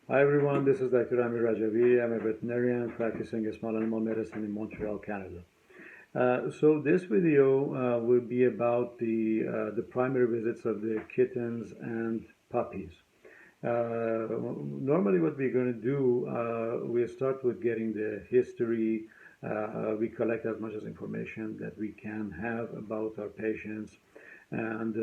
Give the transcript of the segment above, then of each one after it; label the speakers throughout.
Speaker 1: Hi everyone, this is Dr. Amir Rajavi. I'm a veterinarian practicing small animal medicine in Montreal, Canada. So this video will be about the primary visits of the kittens and puppies. Normally what we're going to do, we start with getting the history. We collect as much as information that we can have about our patients. And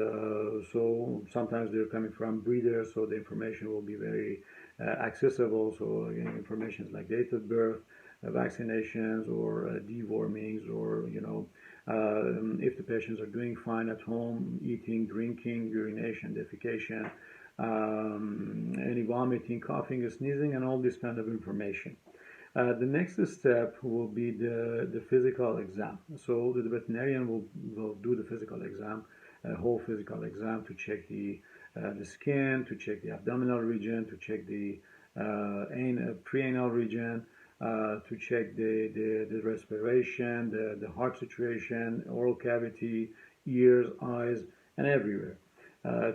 Speaker 1: so sometimes they're coming from breeders, so the information will be very accessible. So information like date of birth, vaccinations, or dewormings, or if the patients are doing fine at home, eating, drinking, urination, defecation, any vomiting, coughing, sneezing, and all this kind of information. The next step will be the physical exam. So the veterinarian will do the physical exam, a whole physical exam, to check the skin, to check the abdominal region, to check the preanal region, to check the respiration, the heart situation, oral cavity, ears, eyes, and everywhere.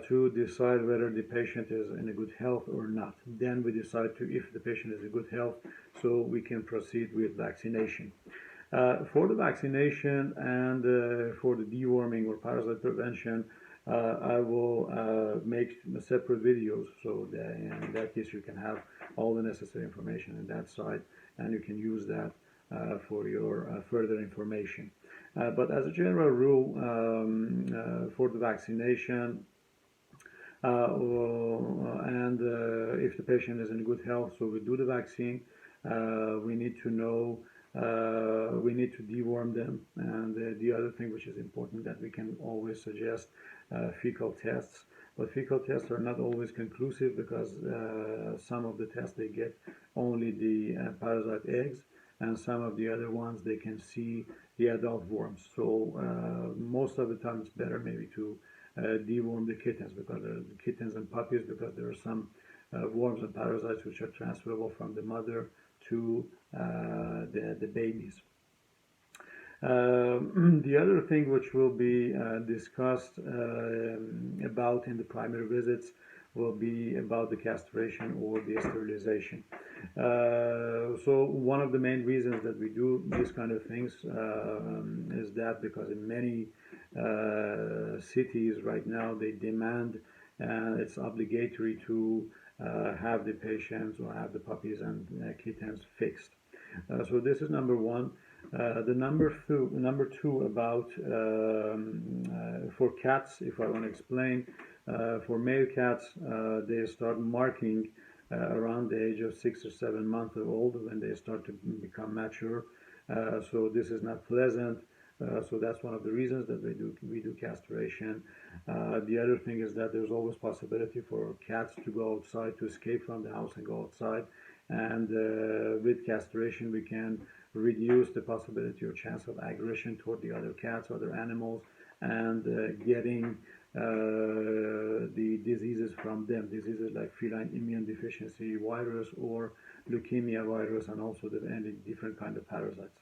Speaker 1: To decide whether the patient is in a good health or not. Then we decide if the patient is in good health, so we can proceed with vaccination. For the vaccination and for the deworming or parasite prevention, I will make separate videos, so that in that case you can have all the necessary information on that side, and you can use that for your further information. But as a general rule, for the vaccination, and if the patient is in good health, so we do the vaccine. We need to know, we need to deworm them. And the other thing which is important, that we can always suggest fecal tests. But fecal tests are not always conclusive, because some of the tests they get only the parasite eggs, and some of the other ones they can see the adult worms. So most of the time it's better maybe to deworm the kittens, because the kittens and puppies, because there are some worms and parasites which are transferable from the mother to the babies. The other thing which will be discussed about in the primary visits will be about the castration or the sterilization. So one of the main reasons that we do these kind of things is that because in many cities right now they demand, it's obligatory to have the patients or have the puppies and kittens fixed. So this is number one. The number two about for cats, if I want to explain, for male cats, they start marking around the age of 6 or 7 months old, when they start to become mature. So this is not pleasant. So that's one of the reasons that we do castration. The other thing is that there's always possibility for cats to go outside, to escape from the house and go outside. And with castration, we can reduce the possibility or chance of aggression toward the other cats, other animals, and getting the diseases from them. Diseases like feline immune deficiency virus or leukemia virus, and also any different kind of parasites.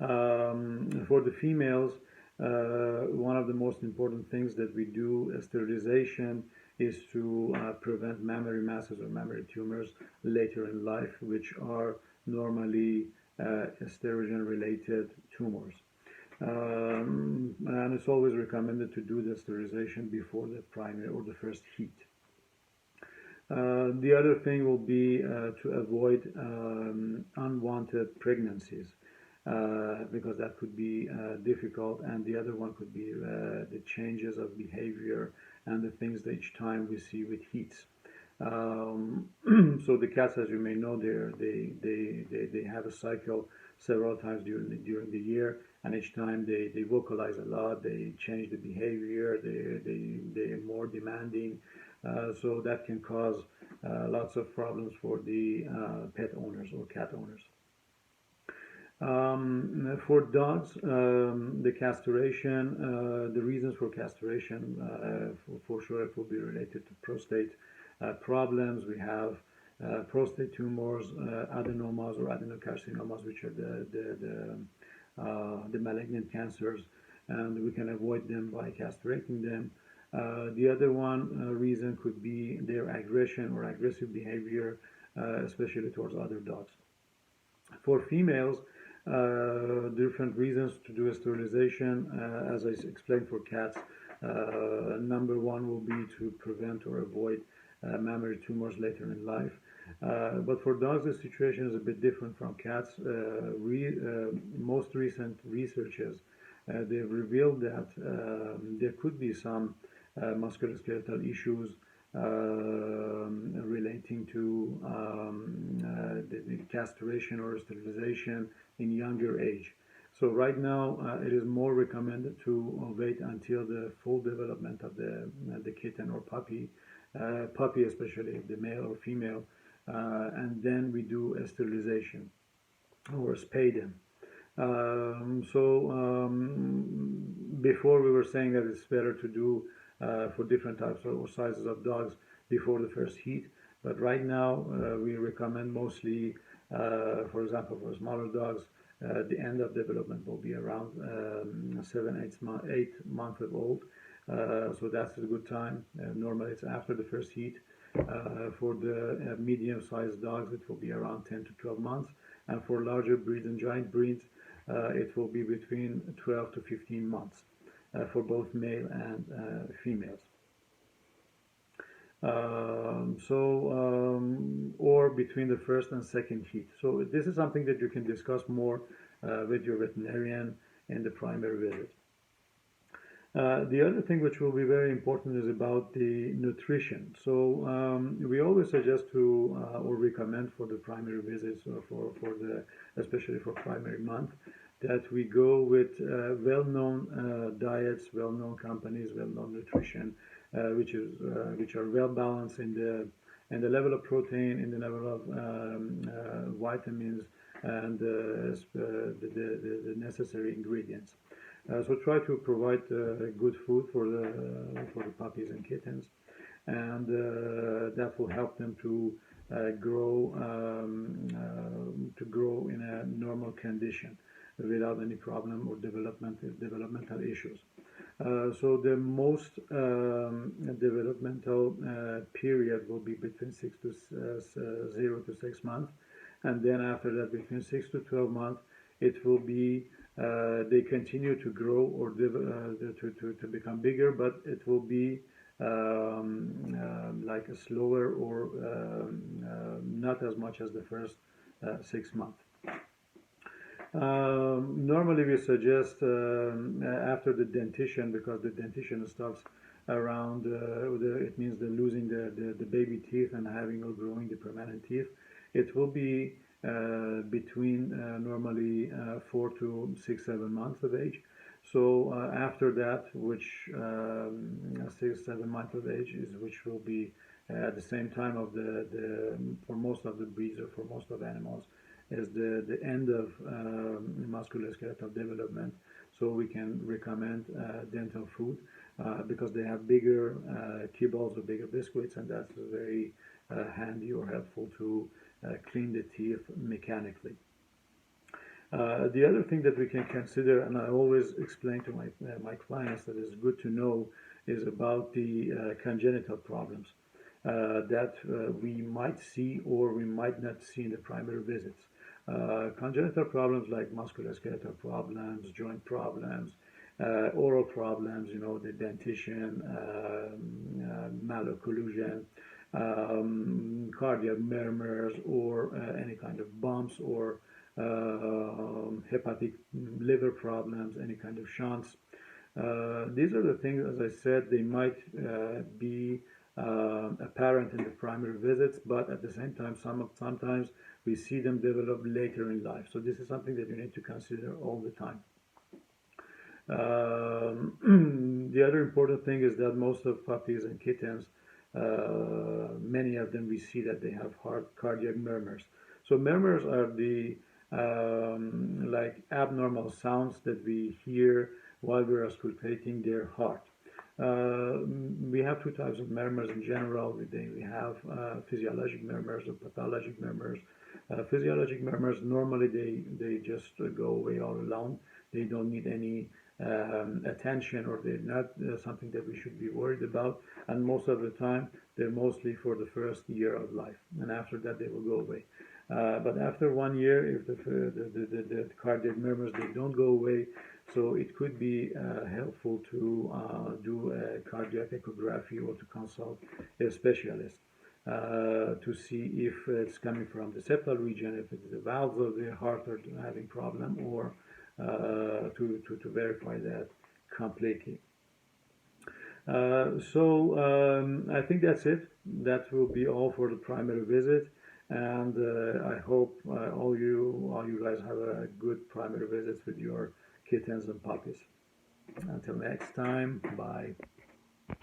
Speaker 1: For the females, one of the most important things that we do sterilization is to prevent mammary masses or mammary tumors later in life, which are normally estrogen-related tumors. And it's always recommended to do the sterilization before the primary or the first heat. The other thing will be to avoid unwanted pregnancies. Because that could be difficult, and the other one could be the changes of behavior and the things that each time we see with heats. So the cats, as you may know, they have a cycle several times during the year, and each time they vocalize a lot, they change the behavior, they're more demanding, so that can cause lots of problems for the pet owners or cat owners. For dogs, the castration, the reasons for castration, for sure it will be related to prostate problems. We have prostate tumors, adenomas or adenocarcinomas, which are the malignant cancers, and we can avoid them by castrating them. The other one reason could be their aggression or aggressive behavior, especially towards other dogs. For females, different reasons to do a sterilization, as I explained for cats. Number one will be to prevent or avoid mammary tumors later in life. But for dogs, the situation is a bit different from cats. Most recent researches they've revealed that there could be some musculoskeletal issues relating to the castration or sterilization in younger age. So right now, it is more recommended to wait until the full development of the kitten or puppy especially the male or female, and then we do a sterilization or spay them. Before we were saying that it's better to do for different types or sizes of dogs before the first heat, but right now we recommend mostly, for example, for smaller dogs, the end of development will be around 8 months of old. So that's a good time. Normally it's after the first heat. For the medium-sized dogs, it will be around 10 to 12 months. And for larger breeds and giant breeds, it will be between 12 to 15 months for both male and females. Or between the first and second heat. So this is something that you can discuss more with your veterinarian in the primary visit. The other thing which will be very important is about the nutrition. So we always suggest to or recommend for the primary visits or for the especially for primary month that we go with well-known diets, well-known companies, well-known nutrition, which are well balanced in the level of protein, in the level of vitamins, and the necessary ingredients. So try to provide good food for the puppies and kittens, and that will help them to grow in a normal condition without any problem or developmental issues. So the most developmental period will be between 0 to 6 months, and then after that between 6 to 12 months it will be they continue to grow or to become bigger, but it will be like a slower or not as much as the first 6 months. Normally we suggest after the dentition, because the dentition starts around it means the losing the baby teeth and having or growing the permanent teeth. It will be between normally 4 to 6, 7 months of age. So after that, which 6, 7 months of age is which will be at the same time of the for most of the breeds or for most of animals is the end of musculoskeletal development. So we can recommend dental food because they have bigger kibbles or bigger biscuits, and that's very handy or helpful to clean the teeth mechanically. The other thing that we can consider, and I always explain to my clients that is good to know, is about the congenital problems that we might see or we might not see in the primary visits. Congenital problems like musculoskeletal problems, joint problems, oral problems, the dentition, malocclusion, cardiac murmurs, or any kind of bumps, or hepatic liver problems, any kind of shunts. These are the things, as I said, they might be apparent in the primary visits, but at the same time, sometimes we see them develop later in life. So this is something that you need to consider all the time. The other important thing is that most of puppies and kittens, many of them, we see that they have cardiac murmurs. So murmurs are the like abnormal sounds that we hear while we're auscultating their heart. We have two types of murmurs in general. We have physiologic murmurs or pathologic murmurs. Physiologic murmurs, normally they just go away all alone. They don't need any attention, or they're not something that we should be worried about. And most of the time, they're mostly for the first year of life, and after that, they will go away. But after 1 year, if the cardiac murmurs they don't go away, so it could be helpful to do a cardiac echography or to consult a specialist to see if it's coming from the septal region, if it's the valves of the heart are having problem, or to verify that completely. I think that's it. That will be all for the primary visit, and I hope all you guys have a good primary visits with your kittens and puppies. Until next time, bye.